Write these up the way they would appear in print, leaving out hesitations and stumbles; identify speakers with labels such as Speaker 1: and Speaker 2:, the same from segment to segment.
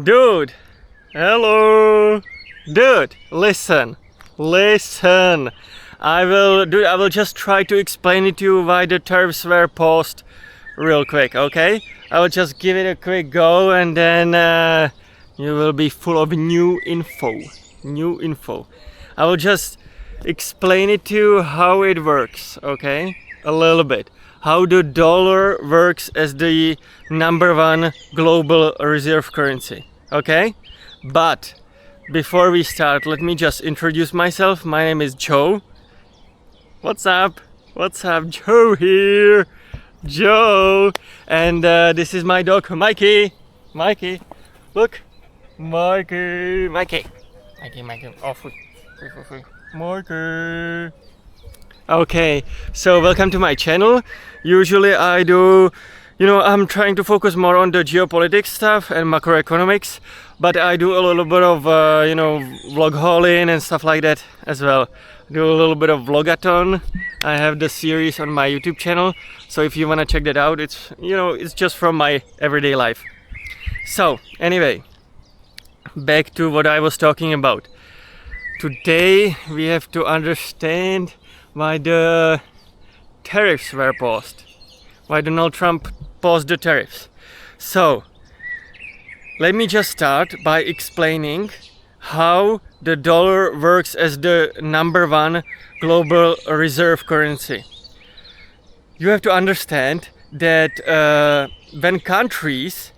Speaker 1: Dude, hello. Dude, listen. Listen. I will just try to explain it to you why the tariffs were paused real quick, okay? I will just give it a quick go and then you will be full of new info. New info. I will just explain it to you how it works, okay? A little bit. How the dollar works as the number one global reserve currency, okay? But before we start, let me just introduce myself. My name is Joe. What's up? What's up? Joe here. Joe. And this is my dog, Maiky. Maiky. Look. Maiky. Maiky. Maiky, Maiky. Oh, free. Maiky. Okay, so welcome to my channel. Usually I do, I'm trying to focus more on the geopolitics stuff and macroeconomics, but I do a little bit of, vlog hauling and stuff like that as well. Do a little bit of vlogathon. I have the series on my YouTube channel, so if you want to check that out, it's, it's just from my everyday life. So, anyway, back to what I was talking about. Today we have to understand why the tariffs were paused, why Donald Trump paused the tariffs. So, let me just start by explaining how the dollar works as the number one global reserve currency. You have to understand that when countries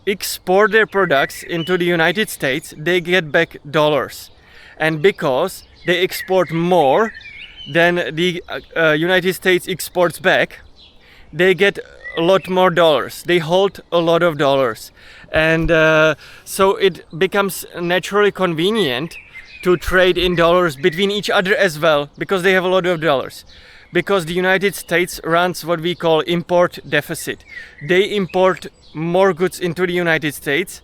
Speaker 1: export their products into the United States, they get back dollars. And because they export more than the United States exports back, they get a lot more dollars. They hold a lot of dollars. And so it becomes naturally convenient to trade in dollars between each other as well, because they have a lot of dollars. Because the United States runs what we call import deficit. They import more goods into the United States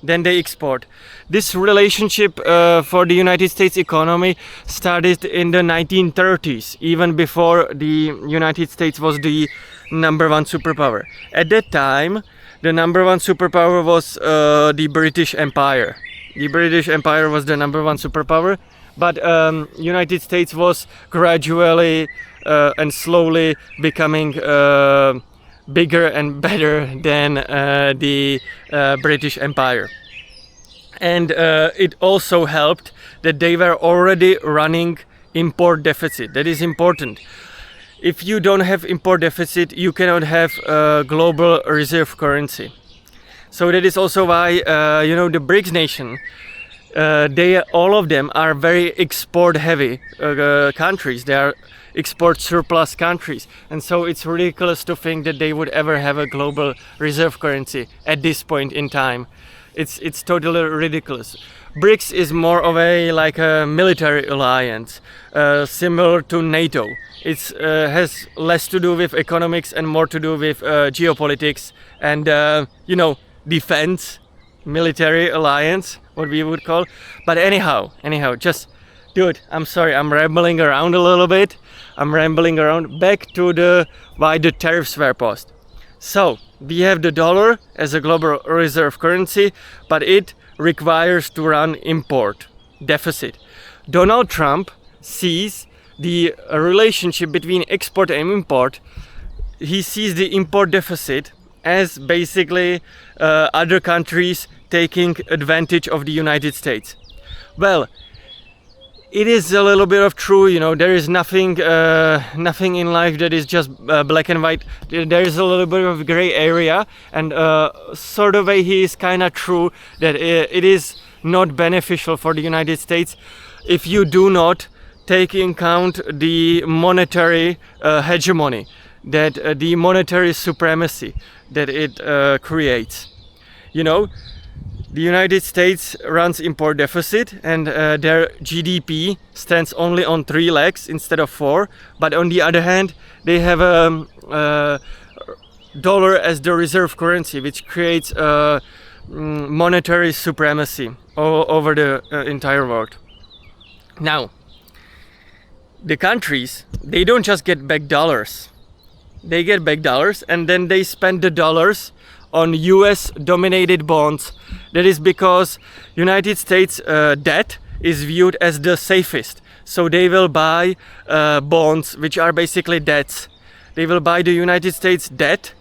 Speaker 1: than they export. This relationship for the United States economy started in the 1930s, even before the United States was the number one superpower. At that time, the number one superpower was the British Empire. The British Empire was the number one superpower, but United States was gradually and slowly becoming bigger and better than the British Empire. And it also helped that they were already running import deficit. That is important. If you don't have import deficit, you cannot have a global reserve currency. So that is also why, the BRICS nation, all of them are very export heavy countries. They are export surplus countries, and so it's ridiculous to think that they would ever have a global reserve currency at this point in time. It's totally ridiculous. BRICS is more of a military alliance, similar to NATO. It has less to do with economics and more to do with geopolitics and defense, military alliance, what we would call. But anyhow, just dude, I'm sorry, I'm rambling around a little bit. Back to why the tariffs were paused. So, we have the dollar as a global reserve currency, but it requires to run import deficit. Donald Trump sees the relationship between export and import. He sees the import deficit as basically other countries taking advantage of the United States. Well, it is a little bit of true, there is nothing in life that is just black and white. There is a little bit of gray area, and sort of he is kind of true that it is not beneficial for the United States if you do not take in account the monetary hegemony, that the monetary supremacy that it creates. The United States runs import deficit, and their GDP stands only on 3 legs instead of 4. But on the other hand, they have a dollar as the reserve currency, which creates monetary supremacy over the entire world. Now, the countries, they don't just get back dollars. They get back dollars and then they spend the dollars on US dominated bonds. That is because United States debt is viewed as the safest. So they will buy bonds which are basically debts. They will buy the United States debt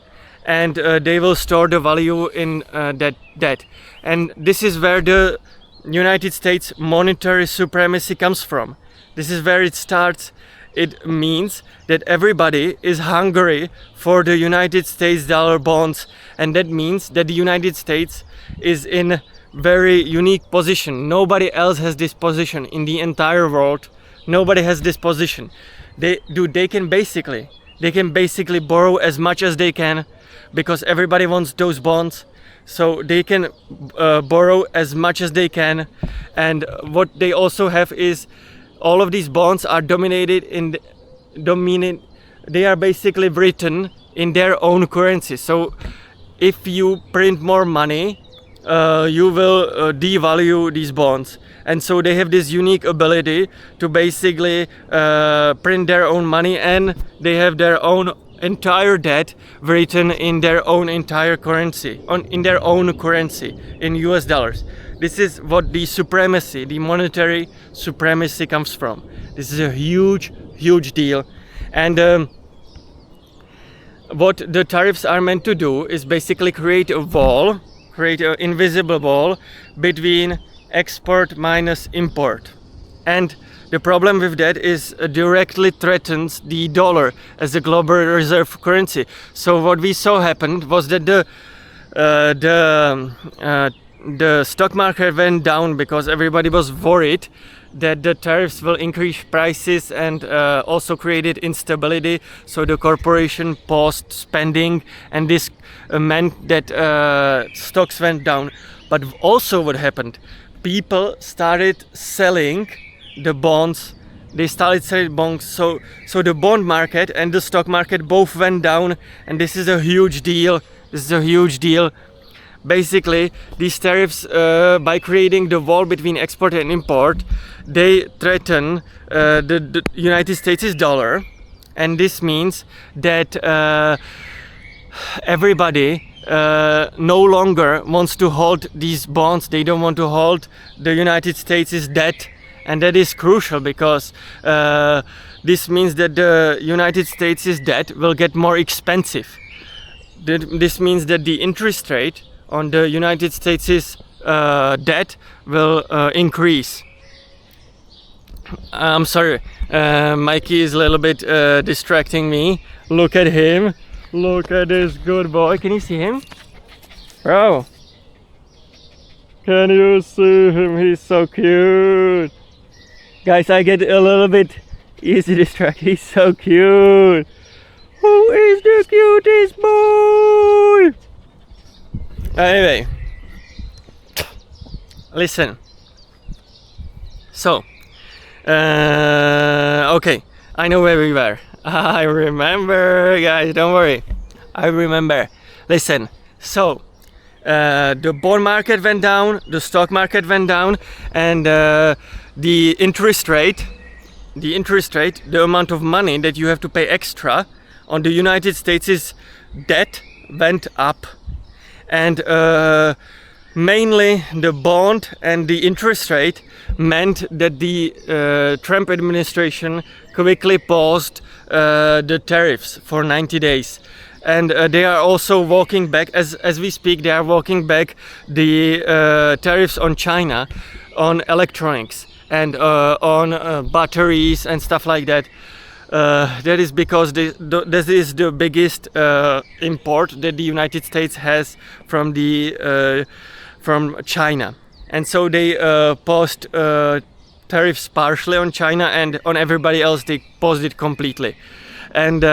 Speaker 1: and they will store the value in that debt. And this is where the United States monetary supremacy comes from. This is where it starts. It means that everybody is hungry for the United States dollar bonds, and that means that the United States is in very unique position. Nobody else has this position in the entire world. Nobody has this position. They can basically borrow as much as they can because everybody wants those bonds. So they can borrow as much as they can, and what they also have is all of these bonds are they are basically written in their own currency. So if you print more money, you will devalue these bonds. And so they have this unique ability to basically print their own money, and they have their own entire debt written in their own entire currency, in their own currency, in US dollars. This is what the supremacy, the monetary supremacy comes from. This is a huge, huge deal. And what the tariffs are meant to do is basically create an invisible wall between export minus import. And the problem with that is directly threatens the dollar as a global reserve currency. So what we saw happened was that the stock market went down because everybody was worried that the tariffs will increase prices and also created instability. So the corporation paused spending, and this meant that stocks went down. But also what happened? People started selling the bonds. They started selling bonds. So the bond market and the stock market both went down, and this is a huge deal. Basically, these tariffs, by creating the wall between export and import, they threaten the United States' dollar, and this means that everybody no longer wants to hold these bonds. They don't want to hold the United States' debt, and that is crucial because this means that the United States' debt will get more expensive. This means that the interest rate on the United States' debt will increase. I'm sorry, Maiky is a little bit distracting me. Look at him. Look at this good boy. Can you see him? Bro, can you see him? He's so cute. Guys, I get a little bit easy distracted. He's so cute. Who is the cutest boy? Anyway, listen. So, okay, I know where we were. I remember, guys, don't worry. I remember. Listen, so, the bond market went down, the stock market went down, and the interest rate, the amount of money that you have to pay extra on the United States' debt went up. And mainly the bond and the interest rate meant that the Trump administration quickly paused the tariffs for 90 days. And they are also walking back, as we speak, they are walking back the tariffs on China, on electronics and on batteries and stuff like that. That is because this is the biggest import that the United States has from China, and so they paused tariffs partially on China, and on everybody else they paused it completely. And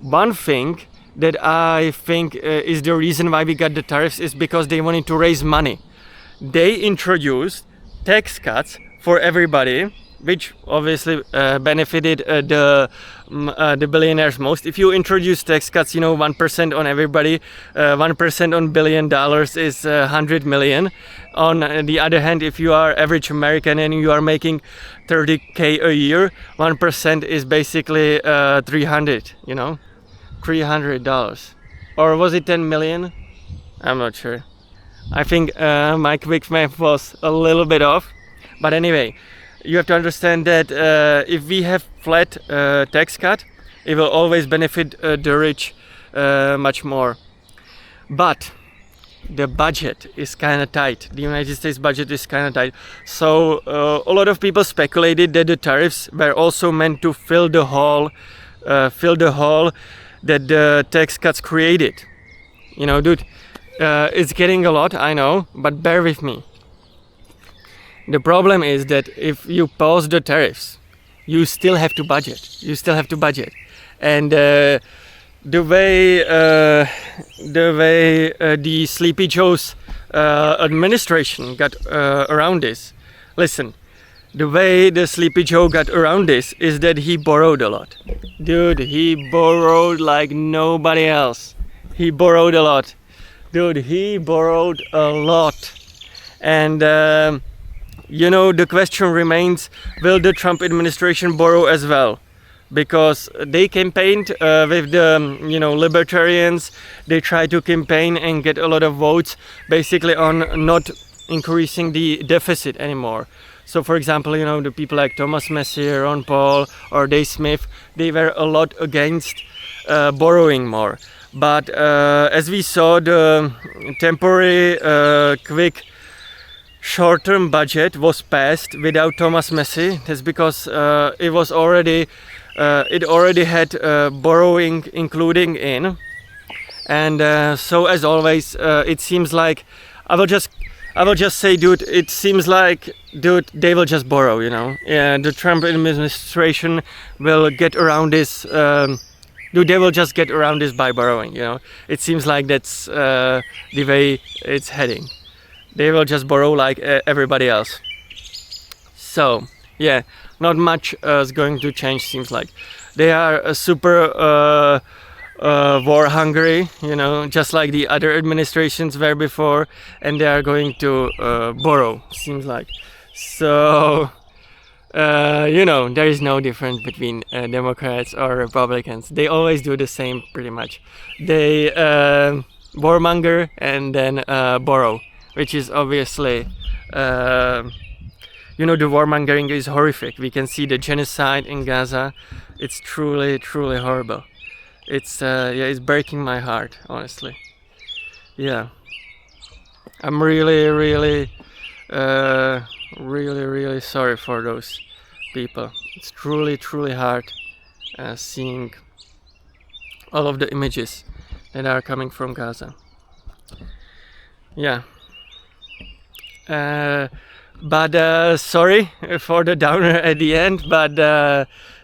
Speaker 1: one thing that I think is the reason why we got the tariffs is because they wanted to raise money. They introduced tax cuts for everybody, which obviously benefited the billionaires most. If you introduce tax cuts, 1% on everybody, 1% on $1 billion is 100 million. On the other hand, if you are average American and you are making 30K a year, 1% is basically $300, $300. or was it 10 million? I'm not sure. I think my quick math was a little bit off. But anyway, you have to understand that if we have flat tax cut, it will always benefit the rich much more. But the budget is kind of tight. The United States budget is kind of tight. So a lot of people speculated that the tariffs were also meant to fill the hole that the tax cuts created. You know, dude, it's getting a lot, I know, but bear with me. The problem is that if you pause the tariffs, you still have to budget. And the way the Sleepy Joe's administration got around this. Listen, the way the Sleepy Joe got around this is that he borrowed a lot. Dude, he borrowed like nobody else. He borrowed a lot. And you know, the question remains, will the Trump administration borrow as well? Because they campaigned with the libertarians. They tried to campaign and get a lot of votes basically on not increasing the deficit anymore. So for example, the people like Thomas Massey, Ron Paul or Dave Smith, they were a lot against borrowing more. But as we saw, the temporary quick short-term budget was passed without Thomas Massey. That's because it already had borrowing including in, and so as always, it seems like I will just say, dude, it seems like, dude, they will just borrow. Yeah, the Trump administration will get around this. They will just get around this by borrowing. It seems like that's the way it's heading. They will just borrow like everybody else. So yeah, not much is going to change. Seems like they are super war hungry, just like the other administrations were before, and they are going to borrow. Seems like. So there is no difference between Democrats or Republicans. They always do the same, pretty much. They warmonger and then borrow. Which is obviously, the warmongering is horrific. We can see the genocide in Gaza. It's truly, truly horrible. It's it's breaking my heart, honestly. Yeah, I'm really, really, really sorry for those people. It's truly, truly hard seeing all of the images that are coming from Gaza. Yeah. But sorry for the downer at the end, but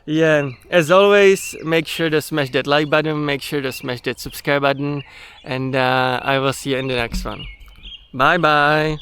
Speaker 1: yeah, as always, make sure to smash that like button, make sure to smash that subscribe button, and I will see you in the next one. Bye bye.